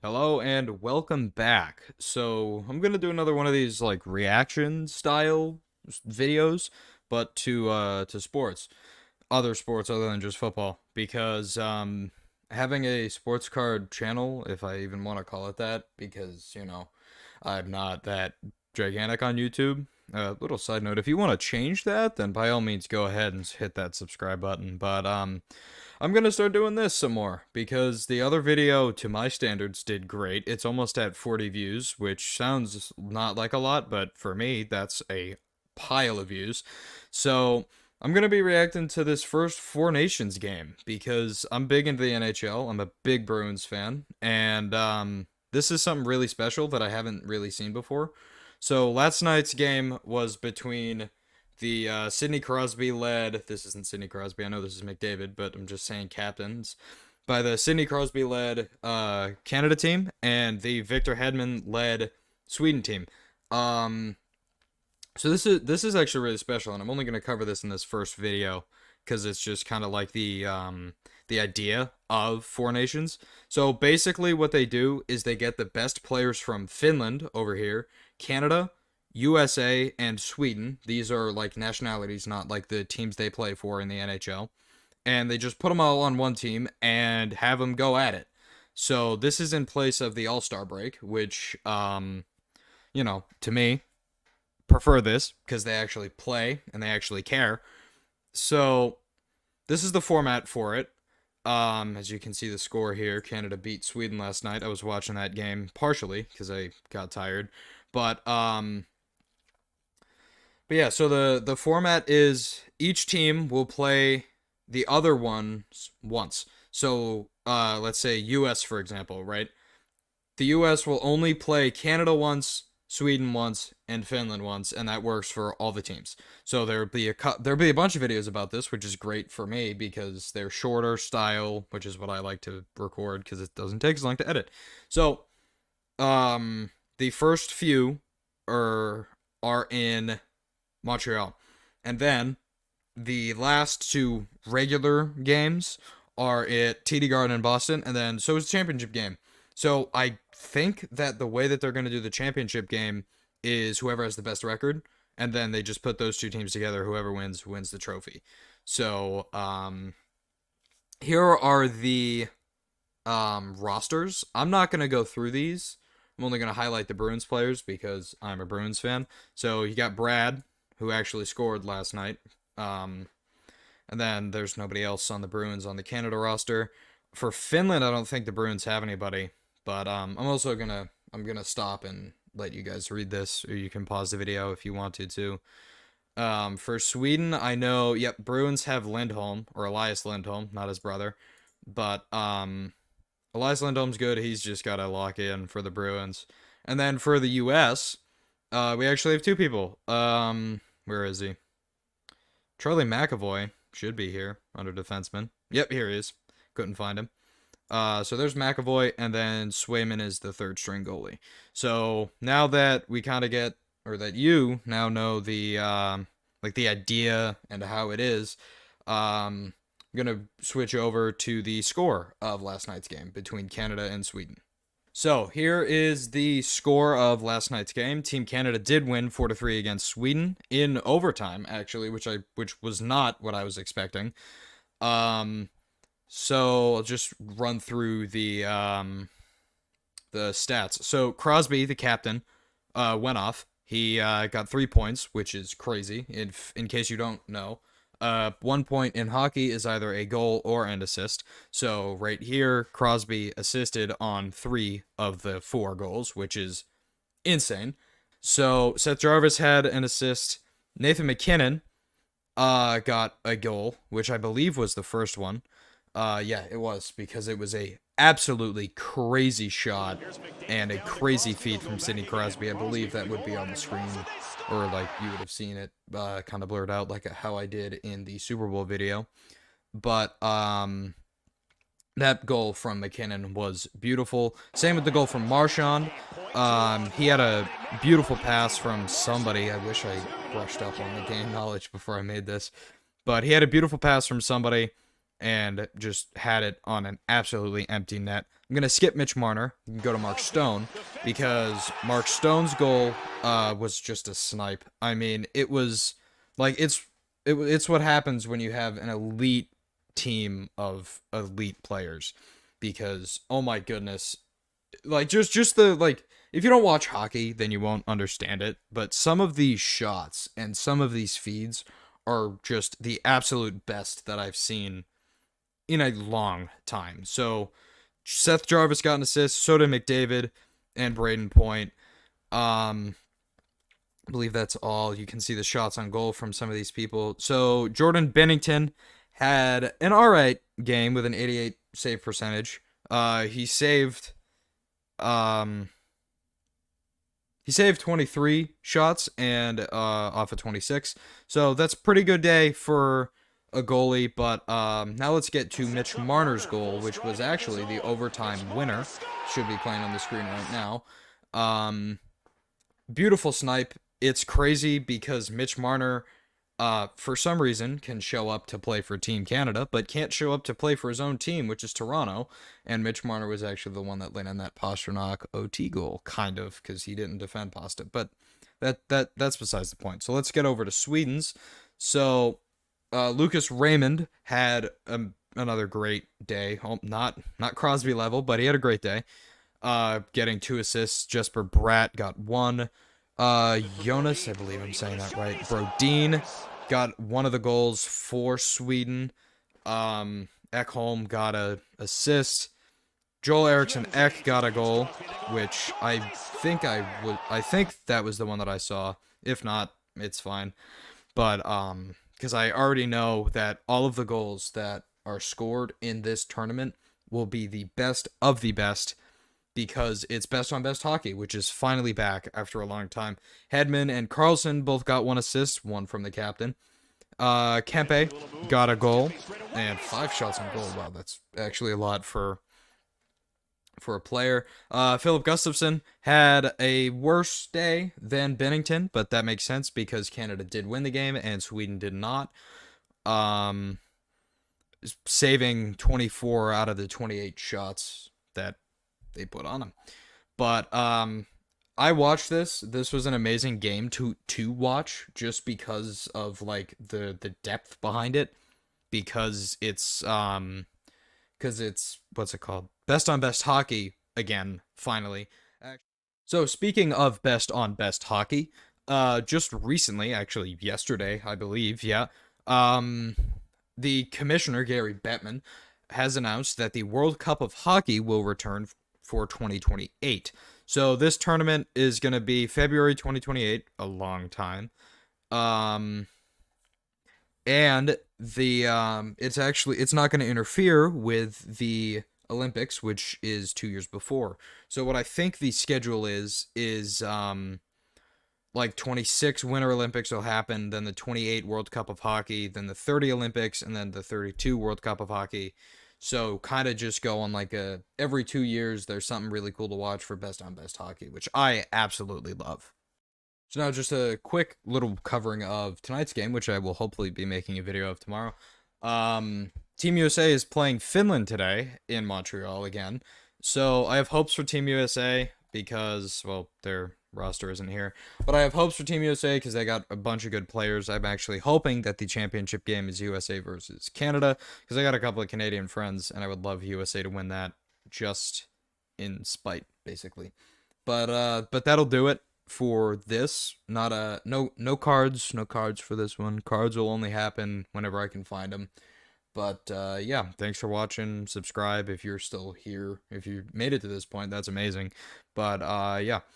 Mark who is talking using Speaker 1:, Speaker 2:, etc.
Speaker 1: Hello and welcome back. So I'm gonna do another one of these like reaction style videos, but to sports, other sports other than just football, because having a sports card channel, if I even want to call it that, because I'm not that gigantic on YouTube. Little side note: if you want to change that, then by all means go ahead and hit that subscribe button. But I'm gonna start doing this some more because the other video, to my standards, did great. It's almost at 40 views, which sounds not like a lot, but for me, that's a pile of views. So I'm gonna be reacting to this first Four Nations game because I'm big into the NHL. I'm a big Bruins fan, and this is something really special that I haven't really seen before. So last night's game was between the Sidney Crosby led. This isn't Sidney Crosby. I know this is McDavid, but I'm just saying captains by the Sidney Crosby led Canada team and the Victor Hedman led Sweden team. Um, so this is actually really special, and I'm only going to cover this in this first video because it's just kind of like the idea of Four Nations. So basically, what they do is they get the best players from Finland over here, Canada, USA, and Sweden. These are like nationalities, not like the teams they play for in the NHL. And they just put them all on one team and have them go at it. So this is in place of the All-Star break, which, to me, prefer this because they actually play and they actually care. So this is the format for it. As you can see the score here, Canada beat Sweden last night. I was watching that game partially because I got tired. But yeah, so the format is each team will play the other ones once. So let's say US for example, right? The US will only play Canada once, Sweden once, and Finland once, and that works for all the teams. So there'll be a bunch of videos about this, which is great for me because they're shorter style, which is what I like to record because it doesn't take as long to edit. So the first few are in Montreal, and then the last two regular games are at TD Garden in Boston, and then so is the championship game. So I think that the way that they're going to do the championship game is whoever has the best record, and then they just put those two teams together. Whoever wins the trophy. So here are the rosters. I'm not going to go through these. I'm only going to highlight the Bruins players because I'm a Bruins fan. So you got Brad, who actually scored last night. And then there's nobody else on the Bruins on the Canada roster. For Finland, I don't think the Bruins have anybody. But I'm gonna stop and let you guys read this, or you can pause the video if you want to too. For Sweden, I know, yep, Bruins have Lindholm, or Elias Lindholm, not his brother. But Elias Lindholm's good. He's just got to lock in for the Bruins. And then for the U.S., we actually have two people. Where is he? Charlie McAvoy should be here under defenseman. Yep, here he is. Couldn't find him. So there's McAvoy, and then Swayman is the third string goalie. So now that we kind of get, or that you now know the the idea and how it is, I'm gonna switch over to the score of last night's game between Canada and Sweden. So here is the score of last night's game. Team Canada did win 4-3 against Sweden in overtime, actually, which was not what I was expecting. So I'll just run through the stats. So Crosby, the captain, went off. He got 3 points, which is crazy. In case you don't know, 1 point in hockey is either a goal or an assist. So right here, Crosby assisted on 3 of the 4 goals, which is insane. So Seth Jarvis had an assist. Nathan MacKinnon got a goal, which I believe was the first one. Yeah, it was, because it was a absolutely crazy shot and a crazy feat from Sidney Crosby. I believe that would be on the screen, or like you would have seen it kind of blurred out like how I did in the Super Bowl video. But that goal from MacKinnon was beautiful. Same with the goal from Marchand. He had a beautiful pass from somebody. I wish I brushed up on the game knowledge before I made this. But he had a beautiful pass from somebody. and just had it on an absolutely empty net. I'm going to skip Mitch Marner and go to Mark Stone because Mark Stone's goal was just a snipe. I mean, it was like it's what happens when you have an elite team of elite players because oh my goodness, like just the like if you don't watch hockey then you won't understand it, but some of these shots and some of these feeds are just the absolute best that I've seen in a long time. So Seth Jarvis got an assist, so did McDavid and Braden Point. I believe that's all. You can see the shots on goal from some of these people. So Jordan Bennington had an alright game with an 88 save percentage. Um he saved 23 shots and off of 26. So that's a pretty good day for a goalie. But now let's get to Mitch Marner's goal, which was actually the overtime winner. Should be playing on the screen right now. Beautiful snipe. It's crazy because Mitch Marner, for some reason, can show up to play for Team Canada, but can't show up to play for his own team, which is Toronto. And Mitch Marner was actually the one that let in that Pastrnak OT goal, kind of, because he didn't defend Pasta. But that's besides the point. So let's get over to Sweden's. So Lucas Raymond had another great day. Not Crosby level, but he had a great day. Getting 2 assists. Jesper Bratt got 1. Jonas, I believe I'm saying that right. Brodin got 1 of the goals for Sweden. Ekholm got a assist. Joel Eriksson Ek got a goal, which I think that was the one that I saw. If not, it's fine. But because I already know that all of the goals that are scored in this tournament will be the best of the best because it's best on best hockey, which is finally back after a long time. Hedman and Carlson both got 1 assist, 1 from the captain. Kempe got a goal and 5 shots on goal. Wow, that's actually a lot for a player. Philip Gustafson had a worse day than Bennington, but that makes sense because Canada did win the game and Sweden did not. Saving 24 out of the 28 shots that they put on him. But I watched this. This was an amazing game to watch just because of like the depth behind it, because it's what's it called? Best on best hockey again, finally. So speaking of best on best hockey, just recently, actually yesterday, I believe, yeah, the commissioner Gary Bettman has announced that the World Cup of Hockey will return for 2028. So this tournament is going to be February 2028, a long time. And the it's not going to interfere with the Olympics, which is 2 years before. So what I think the schedule is like 26 Winter Olympics will happen, then the 28 World Cup of Hockey, then the 30 Olympics, and then the 32 World Cup of Hockey. So kind of just go on like every 2 years there's something really cool to watch for best on best hockey, which I absolutely love. So now just a quick little covering of tonight's game, which I will hopefully be making a video of tomorrow. Team USA is playing Finland today in Montreal again. So I have hopes for Team USA because, well, their roster isn't here. But I have hopes for Team USA because they got a bunch of good players. I'm actually hoping that the championship game is USA versus Canada because I got a couple of Canadian friends and I would love USA to win that just in spite, basically. But that'll do it for this. No cards for this one. Cards will only happen whenever I can find them. But yeah, thanks for watching. Subscribe if you're still here. If you made it to this point, that's amazing. But yeah.